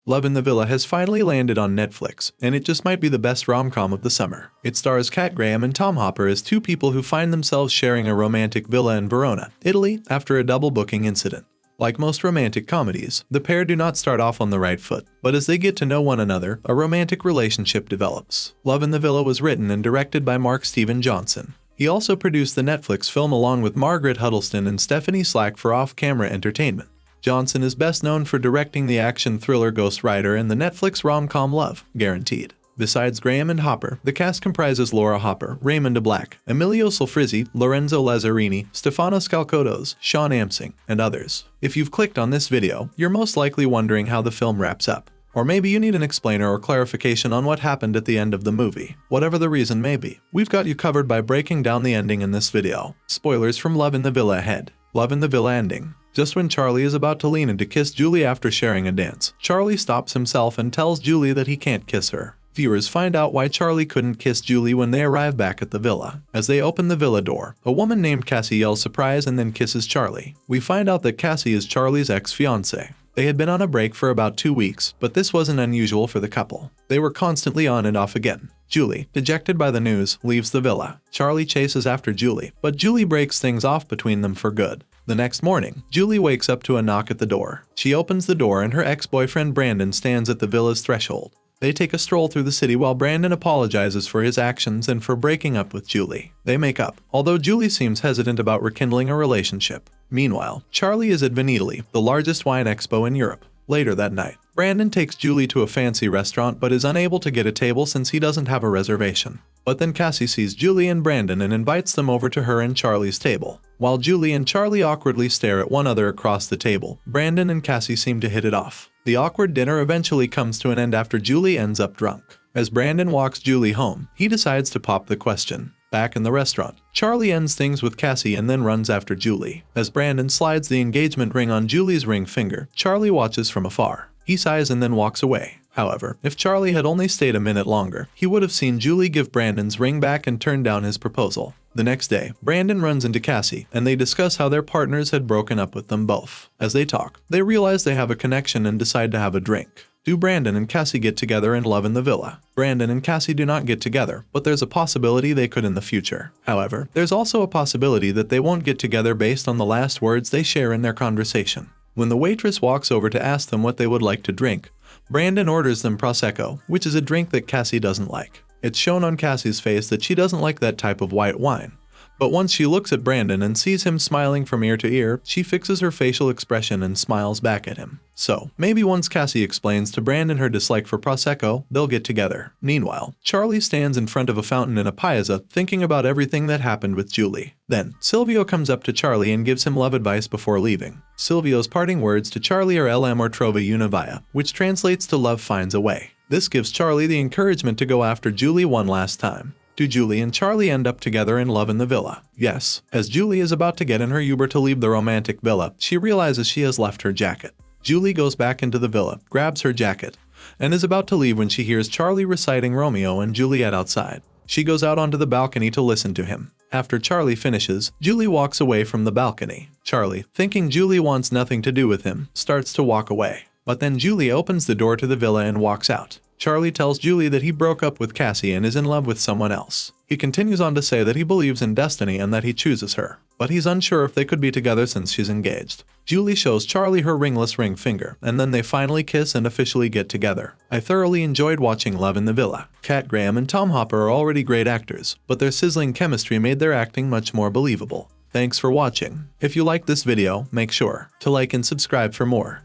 Love in the Villa has finally landed on Netflix, and it just might be the best rom-com of the summer. It stars Kat Graham and Tom Hopper as two people who find themselves sharing a romantic villa in Verona, Italy, after a double booking incident. Like most romantic comedies, the pair do not start off on the right foot, but as they get to know one another, a romantic relationship develops. Love in the Villa was written and directed by Mark Steven Johnson. He also produced the Netflix film along with Margaret Huddleston and Stephanie Slack for Off-Camera Entertainment. Johnson is best known for directing the action thriller Ghost Rider and the Netflix rom-com Love, Guaranteed. Besides Graham and Hopper, the cast comprises Laura Hopper, Raymond Black, Emilio Solfrizzi, Lorenzo Lazzarini, Stefano Scalcotos, Sean Amsing, and others. If you've clicked on this video, you're most likely wondering how the film wraps up. Or maybe you need an explainer or clarification on what happened at the end of the movie. Whatever the reason may be, we've got you covered by breaking down the ending in this video. Spoilers from Love in the Villa ahead. Love in the Villa ending. Just when Charlie is about to lean in to kiss Julie after sharing a dance, Charlie stops himself and tells Julie that he can't kiss her. Viewers find out why Charlie couldn't kiss Julie when they arrive back at the villa. As they open the villa door, a woman named Cassie yells surprise and then kisses Charlie. We find out that Cassie is Charlie's ex-fiancée. They had been on a break for about 2 weeks, but this wasn't unusual for the couple. They were constantly on and off again. Julie, dejected by the news, leaves the villa. Charlie chases after Julie, but Julie breaks things off between them for good. The next morning, Julie wakes up to a knock at the door. She opens the door and her ex-boyfriend Brandon stands at the villa's threshold. They take a stroll through the city while Brandon apologizes for his actions and for breaking up with Julie. They make up, although Julie seems hesitant about rekindling a relationship. Meanwhile, Charlie is at Venitaly, the largest wine expo in Europe. Later that night, Brandon takes Julie to a fancy restaurant but is unable to get a table since he doesn't have a reservation. But then Cassie sees Julie and Brandon and invites them over to her and Charlie's table. While Julie and Charlie awkwardly stare at one another across the table, Brandon and Cassie seem to hit it off. The awkward dinner eventually comes to an end after Julie ends up drunk. As Brandon walks Julie home, he decides to pop the question. Back in the restaurant, Charlie ends things with Cassie and then runs after Julie. As Brandon slides the engagement ring on Julie's ring finger, Charlie watches from afar. He sighs and then walks away. However, if Charlie had only stayed a minute longer, he would have seen Julie give Brandon's ring back and turn down his proposal. The next day, Brandon runs into Cassie, and they discuss how their partners had broken up with them both. As they talk, they realize they have a connection and decide to have a drink. Do Brandon and Cassie get together in Love in the Villa? Brandon and Cassie do not get together, but there's a possibility they could in the future. However, there's also a possibility that they won't get together based on the last words they share in their conversation. When the waitress walks over to ask them what they would like to drink, Brandon orders them Prosecco, which is a drink that Cassie doesn't like. It's shown on Cassie's face that she doesn't like that type of white wine. But once she looks at Brandon and sees him smiling from ear to ear, she fixes her facial expression and smiles back at him. So, maybe once Cassie explains to Brandon her dislike for Prosecco, they'll get together. Meanwhile, Charlie stands in front of a fountain in a piazza thinking about everything that happened with Julie. Then, Silvio comes up to Charlie and gives him love advice before leaving. Silvio's parting words to Charlie are LM or Trova una via, which translates to love finds a way. This gives Charlie the encouragement to go after Julie one last time. Do Julie and Charlie end up together in Love in the Villa? Yes. As Julie is about to get in her Uber to leave the romantic villa, she realizes she has left her jacket. Julie goes back into the villa, grabs her jacket, and is about to leave when she hears Charlie reciting Romeo and Juliet outside. She goes out onto the balcony to listen to him. After Charlie finishes, Julie walks away from the balcony. Charlie, thinking Julie wants nothing to do with him, starts to walk away. But then Julie opens the door to the villa and walks out. Charlie tells Julie that he broke up with Cassie and is in love with someone else. He continues on to say that he believes in destiny and that he chooses her, but he's unsure if they could be together since she's engaged. Julie shows Charlie her ringless ring finger, and then they finally kiss and officially get together. I thoroughly enjoyed watching Love in the Villa. Kat Graham and Tom Hopper are already great actors, but their sizzling chemistry made their acting much more believable. Thanks for watching. If you liked this video, make sure to like and subscribe for more.